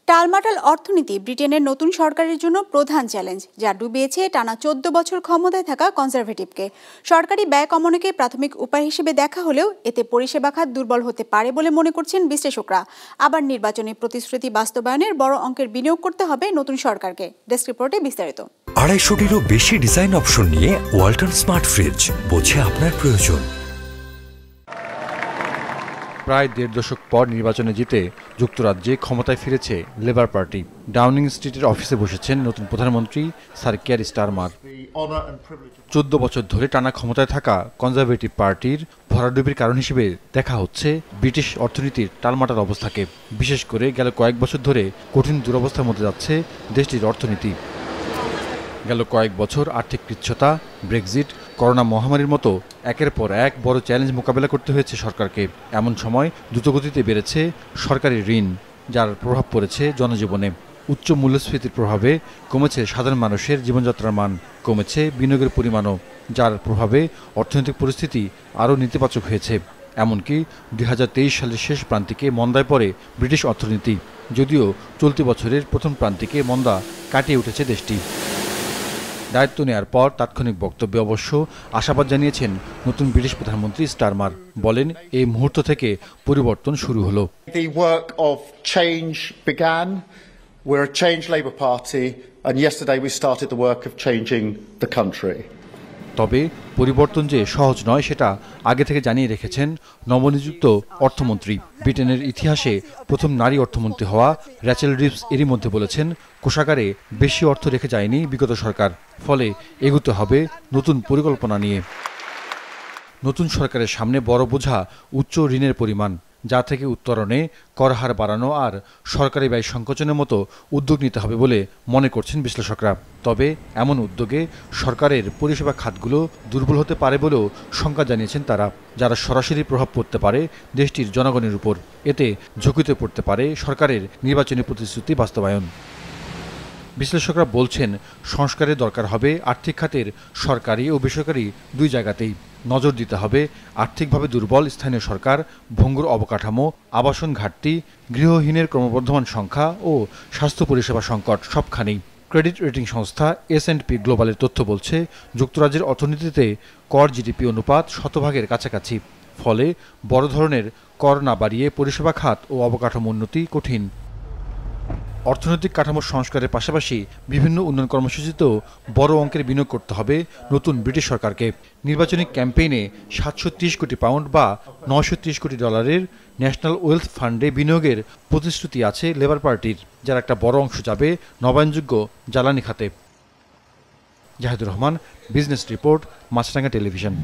টালমাটাল অর্থনীতি ব্রিটেনের নতুন সরকারের জন্য প্রধান চ্যালেঞ্জ, যা ডুবিয়েছে টানা 14 বছর ক্ষমতায় থাকা কনজারভেটিভকে। সরকারি ব্যয় কমানোকে প্রাথমিক উপায় হিসেবে দেখা হলেও এতে পরিষেবা খাত দুর্বল হতে পারে বলে মনে করছেন বিশ্লেষকরা। আবার নির্বাচনী প্রতিশ্রুতি বাস্তবায়নের বড় অঙ্কের বিনিয়োগ করতে হবে নতুন সরকারকে। ডেস্ক রিপোর্টে বিস্তারিত। 250-টিরও বেশি ডিজাইন অপশন নিয়ে ওয়ালটন স্মার্ট ফ্রিজ, বোঝে আপনার প্রয়োজন। প্রায় 1.5 দশক পর নির্বাচনে জিতে যুক্তরাজ্যে ক্ষমতায় ফিরেছে লেবার পার্টি। ডাউনিং স্ট্রিটের অফিসে বসেছেন নতুন প্রধানমন্ত্রী স্যার কিয়ার স্টারমার। 14 বছর ধরে টানা ক্ষমতায় থাকা কনজারভেটিভ পার্টির ভরাডুবির কারণ হিসেবে দেখা হচ্ছে ব্রিটিশ অর্থনীতির টালমাটাল অবস্থাকে। বিশেষ করে গেল কয়েক বছর ধরে কঠিন দুরবস্থার মধ্যে যাচ্ছে দেশটির অর্থনীতি। গেল কয়েক বছর আর্থিক কৃচ্ছ্রতা, ব্রেক্সিট, করোনা মহামারীর মতো একের পর এক বড় চ্যালেঞ্জ মোকাবেলা করতে হয়েছে সরকারকে। এমন সময় দ্রুতগতিতে বেড়েছে সরকারি ঋণ, যার প্রভাব পড়েছে জনজীবনে। উচ্চ মূল্যস্ফীতির প্রভাবে কমেছে সাধারণ মানুষের জীবনযাত্রার মান, কমেছে বিনিয়োগের পরিমাণও, যার প্রভাবে অর্থনৈতিক পরিস্থিতি আরও নেতিবাচক হয়েছে। এমনকি 2023 সালের শেষ প্রান্তিকে মন্দায় পড়ে ব্রিটিশ অর্থনীতি, যদিও চলতি বছরের প্রথম প্রান্তিকে মন্দা কাটিয়ে উঠেছে দেশটি। দায়িত্ব নেয়ার পর তাৎক্ষণিক বক্তব্যে অবশ্য আশাবাদ জানিয়েছেন নতুন ব্রিটিশ প্রধানমন্ত্রী স্টারমার। বলেন, এই মুহূর্ত থেকে পরিবর্তন শুরু হলো। The work of change began. We're a change Labour Party, and yesterday we started the work of changing the country. তবে পরিবর্তন যে সহজ নয় সেটা আগে থেকে জানিয়ে রেখেছেন নবনিযুক্ত অর্থমন্ত্রী। ব্রিটেনের ইতিহাসে প্রথম নারী অর্থমন্ত্রী হওয়া র্যাচেল রিভস এরই মধ্যে বলেছেন, কোষাগারে বেশি অর্থ রেখে যায়নি বিগত সরকার, ফলে এগোতে হবে নতুন পরিকল্পনা নিয়ে। নতুন সরকারের সামনে বড় বোঝা উচ্চ ঋণের পরিমাণ, যা থেকে উত্তরণে কর হার বাড়ানো আর সরকারি ব্যয় সংকোচনের মতো উদ্যোগ নিতে হবে বলে মনে করছেন বিশ্লেষকরা। তবে এমন উদ্যোগে সরকারের পরিষেবা খাতগুলো দুর্বল হতে পারে বলেও শঙ্কা জানিয়েছেন তারা, যারা সরাসরি প্রভাব পড়তে পারে দেশটির জনগণের উপর। এতে ঝুঁকিতে পড়তে পারে সরকারের নির্বাচনী প্রতিশ্রুতি বাস্তবায়ন। বিশ্লেষকরা বলছেন, সংস্কারের দরকার হবে আর্থিক খাতের সরকারি ও বেসরকারি দুই জায়গাতেই। নজর দিতে হবে আর্থিকভাবে দুর্বল স্থানীয় সরকার, ভঙ্গুর অবকাঠামো, আবাসন ঘাটতি, গৃহহীনের ক্রমবর্ধমান সংখ্যা ও স্বাস্থ্য পরিষেবা সংকট সবখানেই। ক্রেডিট রেটিং সংস্থা S&P গ্লোবালের তথ্য বলছে, যুক্তরাজ্যের অর্থনীতিতে কর জিডিপি অনুপাত 100%-এর কাছাকাছি। ফলে বড় ধরনের কর না বাড়িয়ে পরিষেবা খাত ও অবকাঠামো উন্নতি কঠিন। অর্থনৈতিক কাঠামোর সংস্কারের পাশাপাশি বিভিন্ন উন্নয়ন কর্মসূচিতেও বড় অঙ্কের বিনিয়োগ করতে হবে নতুন ব্রিটিশ সরকারকে। নির্বাচনী ক্যাম্পেইনে 730 কোটি পাউন্ড বা 930 কোটি ডলারের ন্যাশনাল ওয়েলথ ফান্ডে বিনিয়োগের প্রতিশ্রুতি আছে লেবার পার্টির, যার একটা বড় অংশ যাবে নবায়নযোগ্য জ্বালানি খাতে। জাহিদুর রহমান, বিজনেস রিপোর্ট, মাছরাঙা টেলিভিশন।